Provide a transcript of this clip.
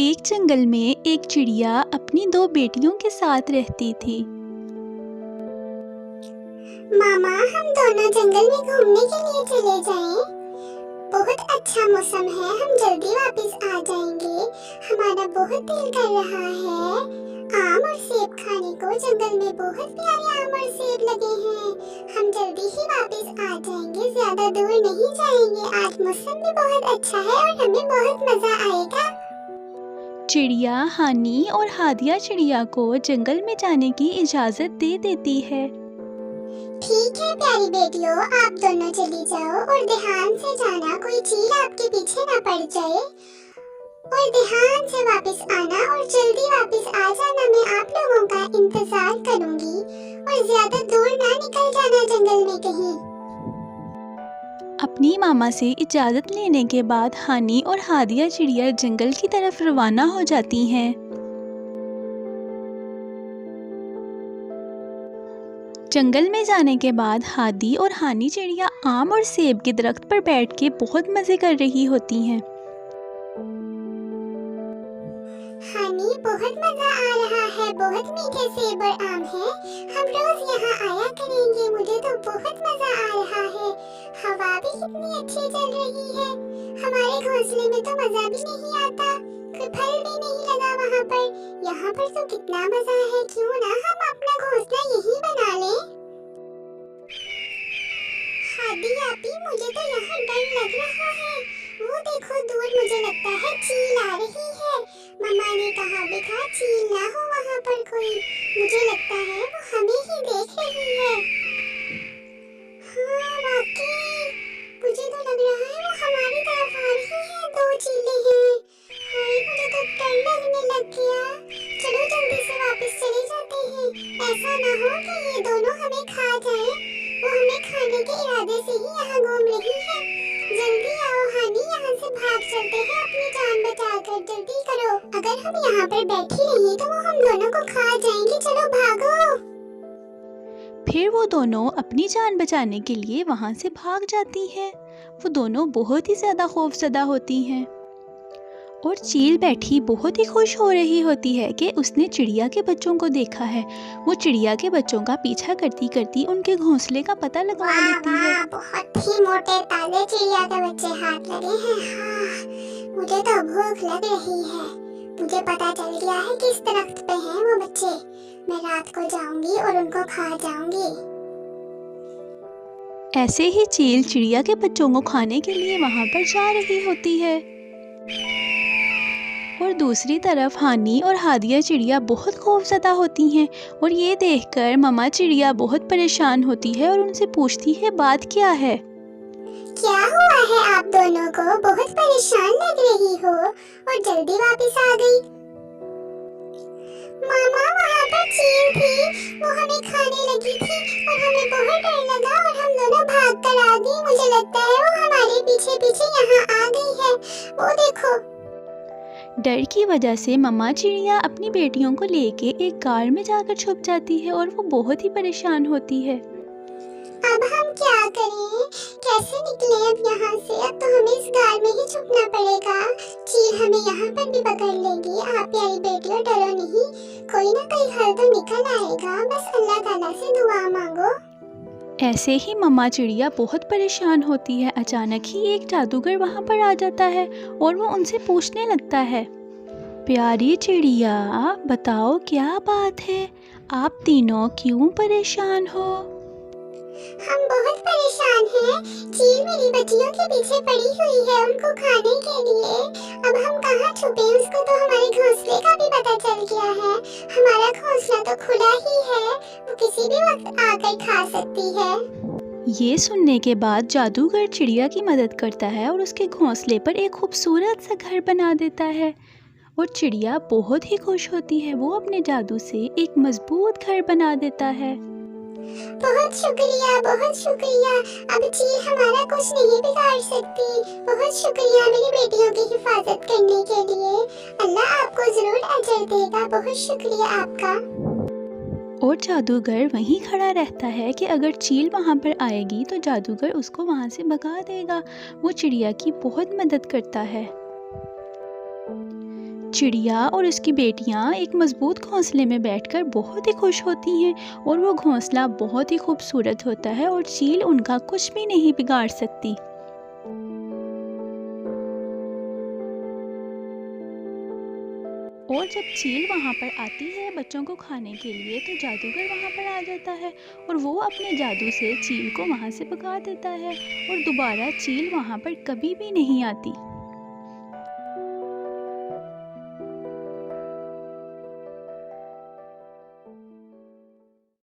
एक जंगल में एक चिड़िया अपनी दो बेटियों के साथ रहती थी। मामा, हम दोनों जंगल में घूमने के लिए चले जाएं। बहुत अच्छा मौसम है, हम जल्दी वापस आ जाएंगे। हमारा बहुत दिल कर रहा है आम और सेब खाने को। जंगल में बहुत प्यारे आम और सेब लगे हैं। हम जल्दी ही वापस आ जाएंगे, ज्यादा दूर नहीं जाएंगे। आज मौसम भी बहुत अच्छा है और हमें बहुत मजा आएगा। चिड़िया हानी और हादिया चिड़िया को जंगल में जाने की इजाजत दे देती है। ठीक है प्यारी बेटियों, आप दोनों चली जाओ और ध्यान से जाना, कोई चील आपके पीछे ना पड़ जाए। और ध्यान से वापस आना और जल्दी वापस आ जाना। मैं आप लोगों का इंतजार करूंगी और ज्यादा दूर ना निकल जाना जंगल में कहीं। अपनी मामा से इजाज़त लेने के बाद हानी और हादिया चिड़िया जंगल की तरफ रवाना हो जाती हैं। जंगल में जाने के बाद हादी और हानी चिड़िया आम और सेब के दरख्त पर बैठ के बहुत मज़े कर रही होती हैं। हानी, बहुत मजा आ रहा है, बहुत मीठे सेब और आम है। हम रोज यहाँ आया करेंगे, मुझे तो बहुत मजा आ रहा है। हवा भी कितनी अच्छी चल रही है। हमारे घोंसले में तो मजा भी नहीं आता, कोई फल भी नहीं लगा वहाँ पर। यहाँ पर तो कितना मजा है, क्यों ना हम अपना घोंसला यहीं बना लें। हादी आपी, मुझे तो यहाँ डर लग रहा है। वो देखो दूर, मुझे लगता है चील आ रही है। मम्मा ने कहा भी था चील ना हो वहाँ पर कोई। मुझे लगता है वो हमें ही देख रही है। हाँ वाकई, मुझे तो लग रहा है वो हमारी तरफ आ रही है। दो चीलें हैं। हाय, मुझे तो डर लगने लग गया। चलो जल्दी से वापस चले जाते हैं। ऐसा ना हो कि ये दोनों हमें खा जाए। वो हमें खाने के इरादे से ही यहाँ घूम रही है। जल्दी आओ हानी, यहाँ से भाग चलते हैं अपनी जान बचाकर। जल्दी करो, अगर हम यहाँ पर बैठी रही तो वो हम दोनों को खा जाएंगी। चलो भागो। फिर वो दोनों अपनी जान बचाने के लिए वहाँ से भाग जाती हैं। वो दोनों बहुत ही ज़्यादा खौफज़दा होती हैं और चील बैठी बहुत ही खुश हो रही होती है कि उसने चिड़िया के बच्चों को देखा है। वो चिड़िया के बच्चों का पीछा करती करती उनके घोंसले का पता लगा लेती है। बहुत ही मोटे ताजे चिड़िया के बच्चे हाथ लगे हैं। हाँ, मुझे तो भूख लग रही है। मुझे पता चल गया है किस दरख्त पे हैं वो बच्चे। मैं रात को जाऊंगी और उनको खा जाऊंगी। ऐसे ही चील चिड़िया के बच्चों को खाने के लिए वहाँ पर जा रही होती है और दूसरी तरफ हानी और हादिया चिड़िया बहुत खौफज़दा होती हैं और ये देखकर मम्मा चिड़िया बहुत परेशान होती है और उनसे पूछती है बात क्या है। क्या हुआ है आप दोनों को? बहुत परेशान लग रही हो और जल्दी वापस आ गई। मामा, वहाँ पर चील थी, वो हमें खाने लगी थी और हमें बहुत डर लगा और हम दोनों भाग कर आ गए। मुझे लगता है वो हमारे पीछे पीछे यहाँ आ गई है। वो देखो। डर की वजह से मम्मा चिड़िया अपनी बेटियों को लेके एक गाड़ में जाकर छुप जाती है और वो बहुत ही परेशान होती है। अब हम क्या करें? कैसे निकले अब यहाँ से? अब तो हमें इस गाड़ में ही छुपना पड़ेगा। चील हमें यहाँ पर भी पकड़ लेगी। आप प्यारी बेटियों डरो नहीं, कोई ना कोई हल तो निकल आएगा। बस अल्लाह ताला से दुआ मांगो। ऐसे ही मम्मा चिड़िया बहुत परेशान होती है। अचानक ही एक जादूगर वहाँ पर आ जाता है और वो उनसे पूछने लगता है, प्यारी चिड़िया बताओ क्या बात है, आप तीनों क्यों परेशान हो? हम बहुत परेशान हैं। चील मेरी बच्चियों के पीछे पड़ी हुई है उनको खाने के लिए। अब हम कहाँ छुपे? उसको तो हमारे घोंसले का भी पता चल गया है। हमारा घोंसला तो खुला ही है, वो किसी भी वक्त आकर खा सकती है। ये सुनने के बाद जादूगर चिड़िया की मदद करता है और उसके घोंसले पर एक खूबसूरत सा घर बना देता है और चिड़िया बहुत ही खुश होती है। वो अपने जादू से एक मजबूत घर बना देता है। बहुत शुक्रिया, बहुत शुक्रिया। अब चील हमारा कुछ नहीं बिगाड़ सकती। बहुत शुक्रिया मेरी बेटियों की हिफाजत करने के लिए। अल्लाह आपको जरूर अजर देगा। बहुत शुक्रिया आपका। और जादूगर वहीं खड़ा रहता है कि अगर चील वहाँ पर आएगी तो जादूगर उसको वहाँ से भगा देगा। वो चिड़िया की बहुत मदद करता है। चिड़िया और उसकी बेटियां एक मजबूत घोंसले में बैठकर बहुत ही खुश होती हैं और वो घोंसला बहुत ही खूबसूरत होता है और चील उनका कुछ भी नहीं बिगाड़ सकती। और जब चील वहाँ पर आती है बच्चों को खाने के लिए तो जादूगर वहाँ पर आ जाता है और वो अपने जादू से चील को वहाँ से भगा देता है और दोबारा चील वहाँ पर कभी भी नहीं आती।